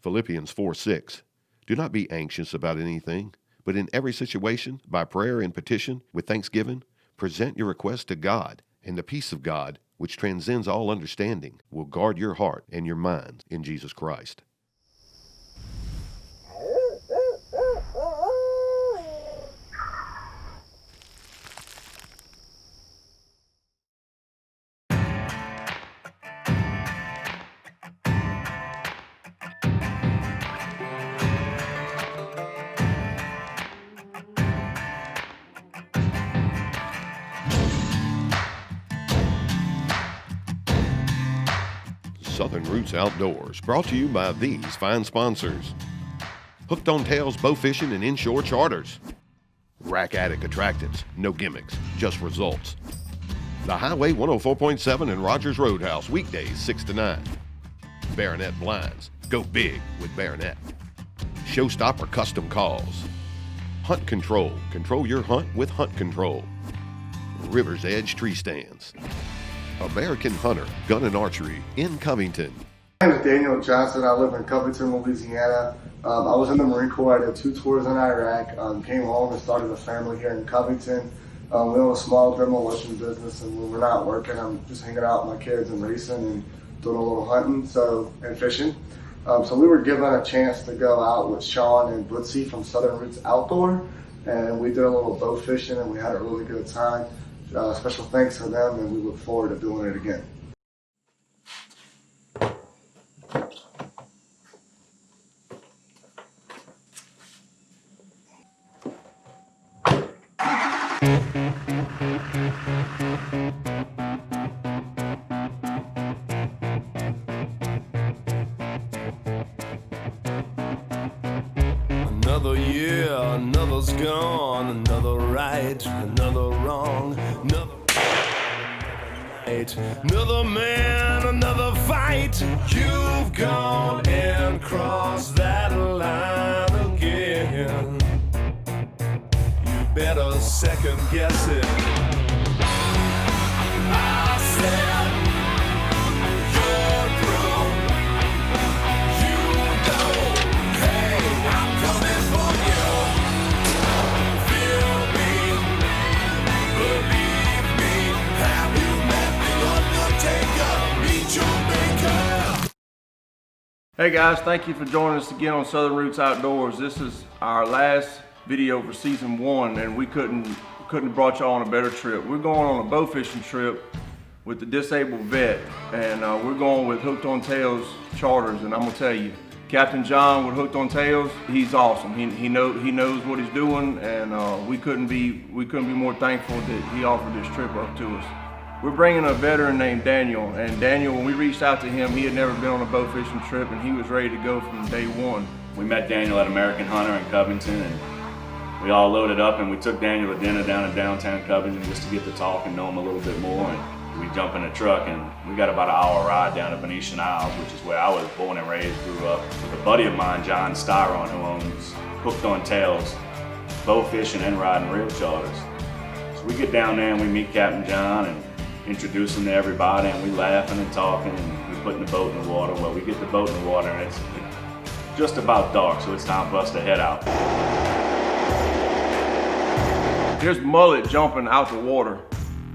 Philippians 4:6. Do not be anxious about anything, but in every situation, by prayer and petition, with thanksgiving, present your request to God, and the peace of God, which transcends all understanding, will guard your heart and your mind in Jesus Christ. Southern Roots Outdoors, brought to you by these fine sponsors. Hooked on Tails Bow Fishing and Inshore Charters. Rack Attic Attractives, no gimmicks, just results. The Highway 104.7 and Rogers Roadhouse, weekdays 6 to 9. Baronet Blinds, go big with Baronet. Showstopper Custom Calls. Hunt Control, control your hunt with Hunt Control. River's Edge Tree Stands. American Hunter, Gun and Archery in Covington. My name is Daniel Johnson. I live in Covington, Louisiana. I was in the Marine Corps. I did 2 tours in Iraq. Came home and started a family here in Covington. We own a small demolition business, and when we're not working, I'm just hanging out with my kids and racing and doing a little hunting and fishing. So we were given a chance to go out with Sean and Blitzy from Southern Roots Outdoor, and we did a little bow fishing, and we had a really good time. Special thanks to them, and we look forward to doing it again. Another year, another's gone, another right, another wrong, another night, another man, another fight. You've gone and crossed that line again. You better second guess it. I said you're through. You know, hey, I'm coming for you. Feel me, believe me. Have you met the Undertaker? Meet your maker. Hey guys, thank you for joining us again on Southern Roots Outdoors. This is our last video for season 1, and we couldn't have brought y'all on a better trip. We're going on a bow fishing trip with the disabled vet, and we're going with Hooked on Tails Charters. And I'm gonna tell you, Captain John with Hooked on Tails, he's awesome. He knows what he's doing, and we couldn't be more thankful that he offered this trip up to us. We're bringing a veteran named Daniel, and Daniel, when we reached out to him, he had never been on a bow fishing trip, and he was ready to go from day one. We met Daniel at American Hunter in Covington, and we all loaded up and we took Daniel to dinner down in downtown Covington just to get to talk and know him a little bit more. And we jumped in a truck and we got about an hour ride down to Venetian Isles, which is where I was born and raised, grew up, with a buddy of mine, John Styron, who owns Hooked on Tails, bow fishing and riding reel charters. So we get down there and we meet Captain John and introduce him to everybody, and we laughing and talking, and we putting the boat in the water. Well, we get the boat in the water and it's just about dark, so it's time for us to head out. There's mullet jumping out the water,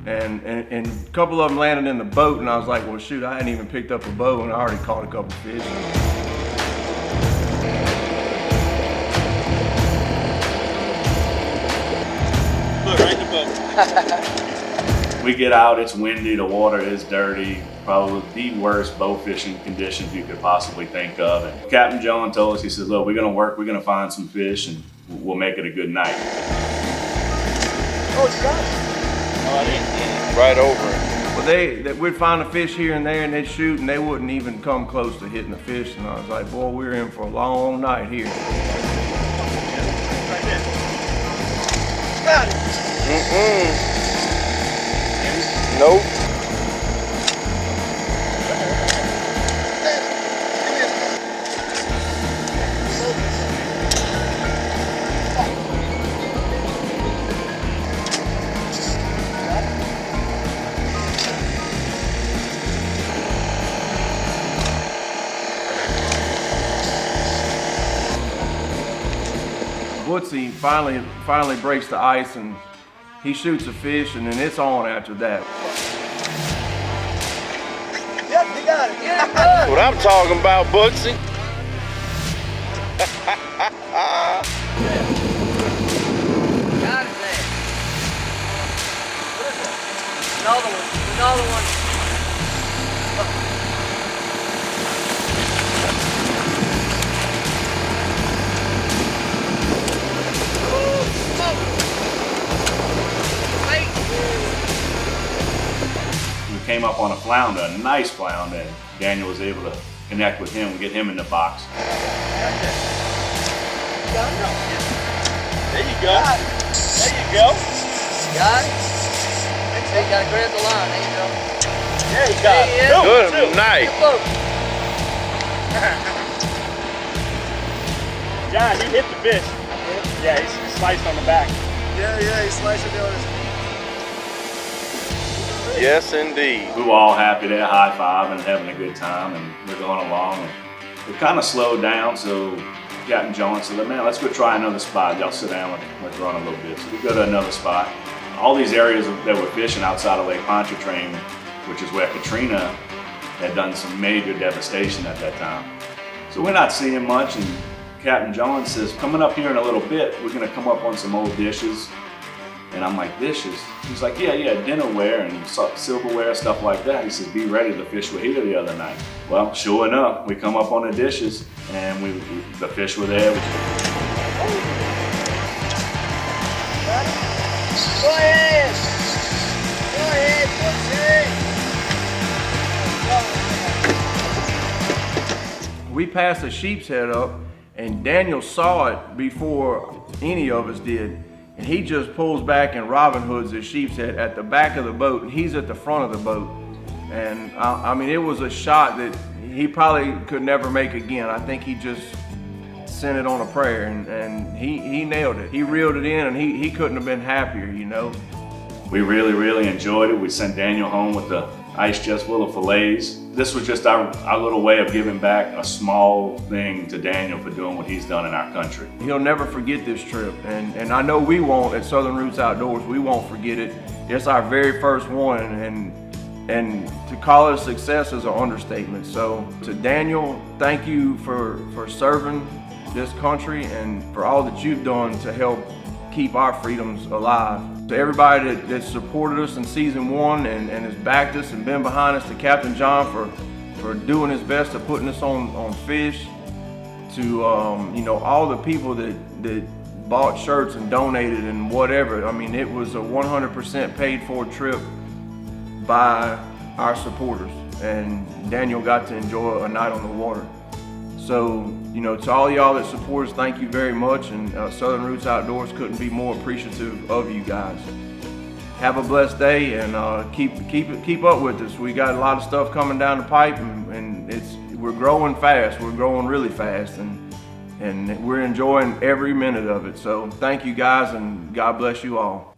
and a couple of them landed in the boat, and I was like, well shoot, I hadn't even picked up a bow and I already caught a couple fish. Look, right in the boat. We get out, it's windy, the water is dirty, probably the worst bow fishing conditions you could possibly think of. And Captain John told us, he says, look, we're gonna work, we're gonna find some fish, and we'll make it a good night. Oh, it's got it. Oh, I didn't see it. Right over it. Well, we'd find a fish here and there, and they'd shoot, and they wouldn't even come close to hitting the fish. And I was like, boy, we're in for a long night here. Right there. Got it. Nope. Bootsy finally breaks the ice and he shoots a fish, and then it's on after that. Yep, you got it. That's what I'm talking about, Bootsy. Got it there. What is that? Another one. We came up on a flounder, a nice flounder, and Daniel was able to connect with him and get him in the box. There you go. There you go. Got it? So you gotta grab the line. There you go. Yeah, you got it. Good night. John, you hit the fish. Yeah, he sliced on the back. Yeah, he sliced it on his. Yes, indeed. We were all happy there, high-fiving and having a good time, and we're going along. And we kind of slowed down, so Captain John said, man, let's go try another spot. Y'all sit down and let's run a little bit. So we go to another spot. All these areas that we're fishing outside of Lake Pontchartrain, which is where Katrina had done some major devastation at that time. So we're not seeing much, and Captain John says, coming up here in a little bit, we're gonna come up on some old dishes. And I'm like, dishes? He's like, yeah, dinnerware and silverware, stuff like that. He says, be ready, the fish were here the other night. Well, sure enough, we come up on the dishes and the fish were there. Go ahead. Go ahead, Bootsy. We passed a sheep's head up, and Daniel saw it before any of us did. And he just pulls back and Robin Hoods his sheep's head at the back of the boat, and he's at the front of the boat. And I mean, it was a shot that he probably could never make again. I think he just sent it on a prayer, and he nailed it. He reeled it in, and he couldn't have been happier, you know. We really enjoyed it. We sent Daniel home with the ice chest full of fillets. This was just our little way of giving back a small thing to Daniel for doing what he's done in our country. He'll never forget this trip, and I know we won't at Southern Roots Outdoors. We won't forget it. It's our very first one, and to call it a success is an understatement. So to Daniel, thank you for serving this country and for all that you've done to help keep our freedoms alive. To everybody that supported us in season 1 and has backed us and been behind us, to Captain John for doing his best to putting us on fish, to you know, all the people that bought shirts and donated and whatever. I mean, it was a 100% paid for trip by our supporters, and Daniel got to enjoy a night on the water. So, you know, to all y'all that support us, thank you very much, and Southern Roots Outdoors couldn't be more appreciative of you guys. Have a blessed day, and keep up with us. We got a lot of stuff coming down the pipe, and we're growing fast. We're growing really fast, and we're enjoying every minute of it. So thank you guys, and God bless you all.